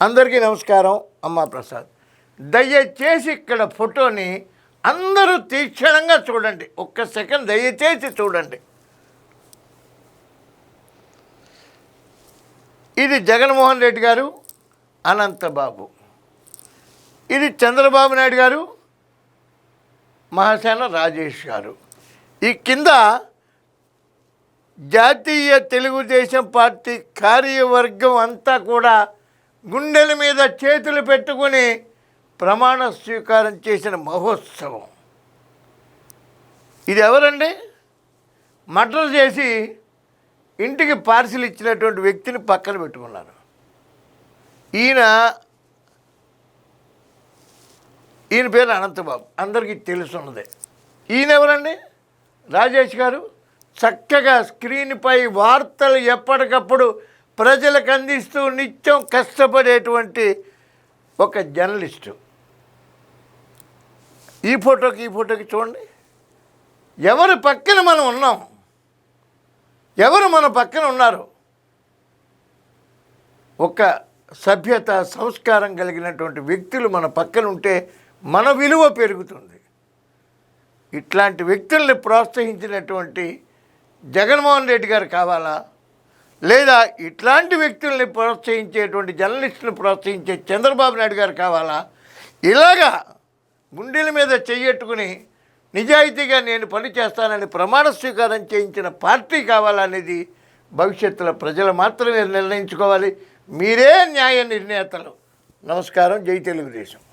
అందరికీ నమస్కారం. అమ్మా ప్రసాద్, దయచేసి ఇక్కడ ఫోటోని అందరూ తీక్షణంగా చూడండి. ఒక్క సెకండ్ దయచేసి చూడండి. ఇది జగన్మోహన్ రెడ్డి గారు, అనంతబాబు. ఇది చంద్రబాబు నాయుడు గారు, మహాసేన రాజేష్ గారు. ఈ కింద జాతీయ తెలుగుదేశం పార్టీ కార్యవర్గం అంతా కూడా గుండెల మీద చేతులు పెట్టుకుని ప్రమాణ స్వీకారం చేసిన మహోత్సవం. ఇది ఎవరండి? మర్డర్ చేసి ఇంటికి పార్సిల్ ఇచ్చినటువంటి వ్యక్తిని పక్కన పెట్టుకున్నారు. ఈయన పేరు అనంతబాబు, అందరికీ తెలుసున్నదే. ఈయన ఎవరండి? రాజేష్ గారు. చక్కగా స్క్రీన్పై వార్తలు ఎప్పటికప్పుడు ప్రజలకు అందిస్తూ నిత్యం కష్టపడేటువంటి ఒక జర్నలిస్టు. ఈ ఫోటోకి చూడండి. ఎవరి పక్కన మనం ఉన్నాం, ఎవరు మన పక్కన ఉన్నారు? ఒక సభ్యత, సంస్కారం కలిగినటువంటి వ్యక్తులు మన పక్కన ఉంటే మన విలువ పెరుగుతుంది. ఇట్లాంటి వ్యక్తుల్ని ప్రోత్సహించినటువంటి జగన్మోహన్ రెడ్డి గారు కావాలా, లేదా ఇట్లాంటి వ్యక్తుల్ని ప్రోత్సహించేటువంటి జర్నలిస్టులను ప్రోత్సహించే చంద్రబాబు నాయుడు గారు కావాలా? ఇలాగా గుండెల మీద చెయ్యట్టుకుని నిజాయితీగా నేను పని చేస్తానని ప్రమాణ స్వీకారం చేయించిన పార్టీ కావాలనేది భవిష్యత్తులో ప్రజలు మాత్రమే నిర్ణయించుకోవాలి. మీరే న్యాయ నిర్ణేతలు. నమస్కారం. జై తెలుగుదేశం.